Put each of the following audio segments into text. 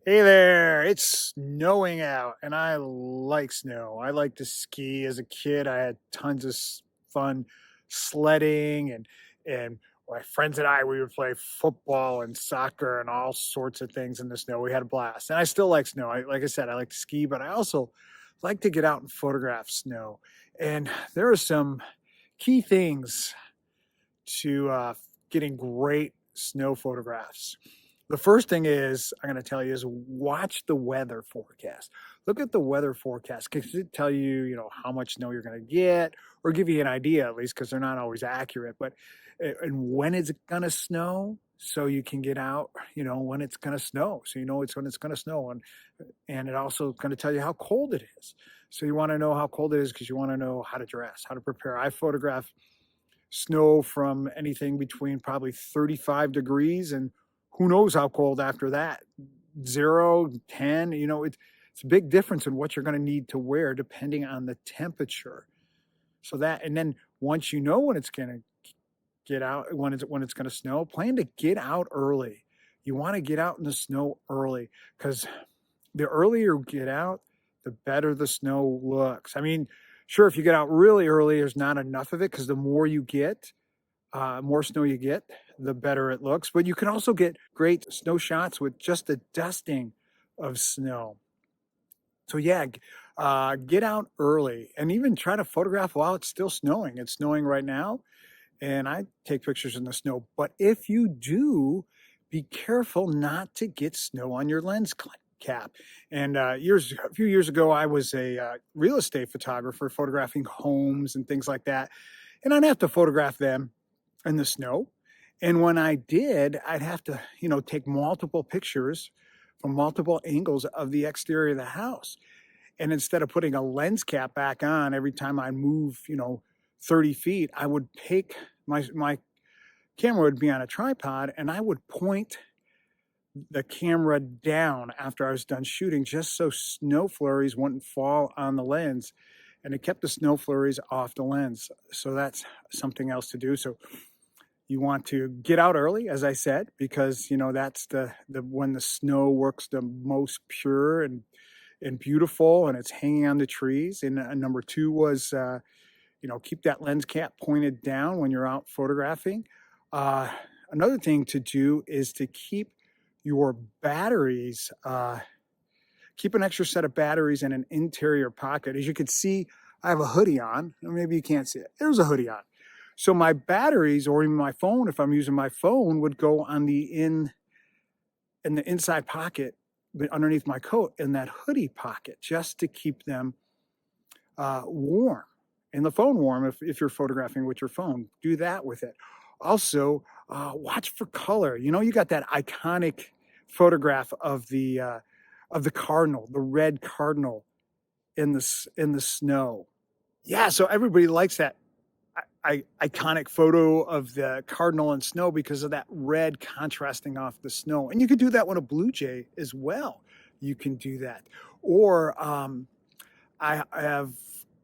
Hey there, it's snowing out and I like snow. I like to ski. As a kid, I had tons of fun sledding and my friends and I we would play football and soccer and all sorts of things in the snow. We had a blast. And I still like snow. Like I said, I like to ski, but I also like to get out and photograph snow. And there are some key things to getting great snow photographs. The first thing is I'm going to tell you is watch the weather forecast. Look at the weather forecast because it tell you, how much snow you're going to get or give you an idea at least because they're not always accurate. But and when is it going to snow so you can get out, when it's going to snow. So you know it's when it's going to snow and it also going to tell you how cold it is. So you want to know how cold it is because you want to know how to dress, how to prepare. I photograph snow from anything between probably 35 degrees and who knows how cold after that. 0, 10, it's a big difference in what you're going to need to wear depending on the temperature. So that, and then once you know when it's going to get out, when it's going to snow, plan to get out early. You want to get out in the snow early because the earlier you get out, the better the snow looks. I mean, sure, if you get out really early, there's not enough of it because the more snow you get, the better it looks. But you can also get great snow shots with just a dusting of snow. So yeah, get out early and even try to photograph while it's still snowing. It's snowing right now, and I take pictures in the snow. But if you do, be careful not to get snow on your lens cap. And a few years ago, I was a real estate photographer, photographing homes and things like that, and I'd have to photograph them in the snow. And when I did, I'd have to, take multiple pictures from multiple angles of the exterior of the house. And instead of putting a lens cap back on every time I move, 30 feet, I would take my camera would be on a tripod and I would point the camera down after I was done shooting just so snow flurries wouldn't fall on the lens. And it kept the snow flurries off the lens. So that's something else to do. So you want to get out early, as I said, because that's the when the snow works the most pure and beautiful, and it's hanging on the trees. And number two was, keep that lens cap pointed down when you're out photographing. Uh, Another thing to do is to keep your batteries. Keep an extra set of batteries in an interior pocket. As you can see, I have a hoodie on. Maybe you can't see it. There's a hoodie on. So my batteries or even my phone, if I'm using my phone, would go on in the inside pocket, but underneath my coat in that hoodie pocket, just to keep them warm and the phone warm. If you're photographing with your phone, do that with it. Also, watch for color. You got that iconic photograph of the cardinal, the red cardinal in the snow. Yeah, so everybody likes that iconic photo of the cardinal in snow because of that red contrasting off the snow. And you could do that with a blue jay as well. You can do that. Or I have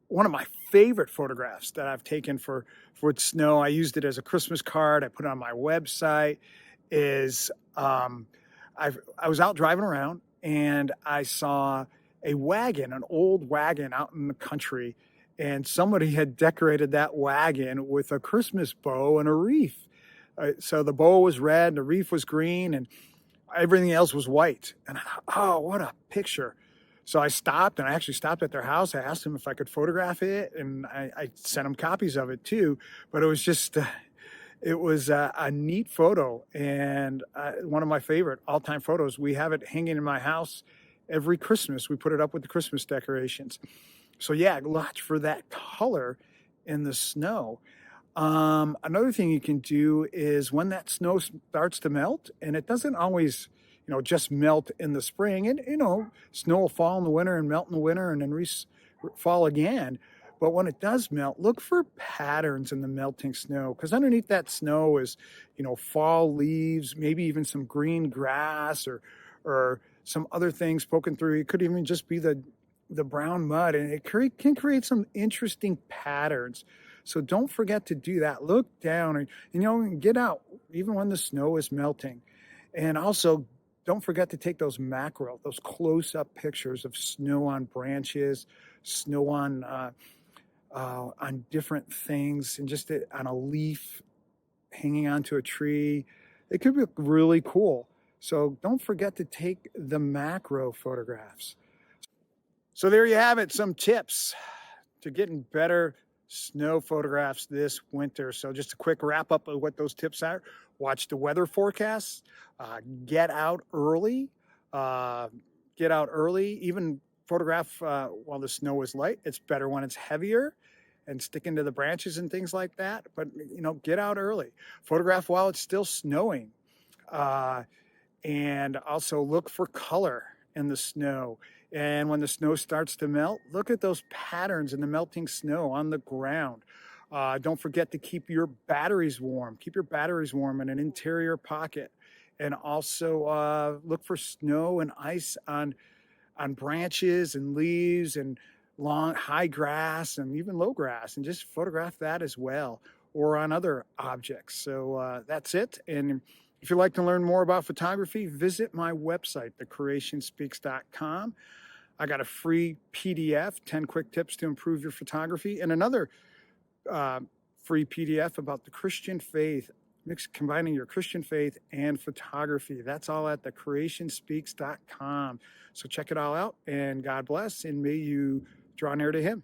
one of my favorite photographs that I've taken for snow. I used it as a Christmas card. I put it on my website. Is I was out driving around and I saw a wagon, an old wagon out in the country, and somebody had decorated that wagon with a Christmas bow and a wreath. So the bow was red, and the wreath was green, and everything else was white. And I thought, oh, what a picture. So I stopped, and I actually stopped at their house. I asked them if I could photograph it, and I sent them copies of it too. But it was just, it was a neat photo and one of my favorite all-time photos. We have it hanging in my house every Christmas. We put it up with the Christmas decorations. So yeah, watch for that color in the snow. Another thing you can do is when that snow starts to melt, and it doesn't always, just melt in the spring, and snow will fall in the winter and melt in the winter and then fall again. But when it does melt, look for patterns in the melting snow because underneath that snow is, fall leaves, maybe even some green grass or some other things poking through. It could even just be the brown mud, and it can create some interesting patterns. So don't forget to do that. Look down and get out even when the snow is melting. And also don't forget to take those macro, those close-up pictures of snow on branches, snow on different things, and just on a leaf hanging onto a tree. It could be really cool. So don't forget to take the macro photographs. So there you have it, some tips to getting better snow photographs this winter. So just a quick wrap up of what those tips are. Watch the weather forecasts, get out early, uh, get out early, even photograph while the snow is light. It's better when it's heavier and sticking to the branches and things like that. But, get out early. Photograph while it's still snowing. Uh, and also look for color in the snow. And when the snow starts to melt, look at those patterns in the melting snow on the ground. Don't forget to keep your batteries warm. Keep your batteries warm in an interior pocket. And also look for snow and ice on branches and leaves and long high grass and even low grass, and just photograph that as well, or on other objects. So that's it. And if you'd like to learn more about photography, visit my website, thecreationspeaks.com. I got a free PDF, 10 quick tips to improve your photography, and another free PDF about the Christian faith, combining your Christian faith and photography. That's all at thecreationspeaks.com. So check it all out, and God bless, and may you draw near to Him.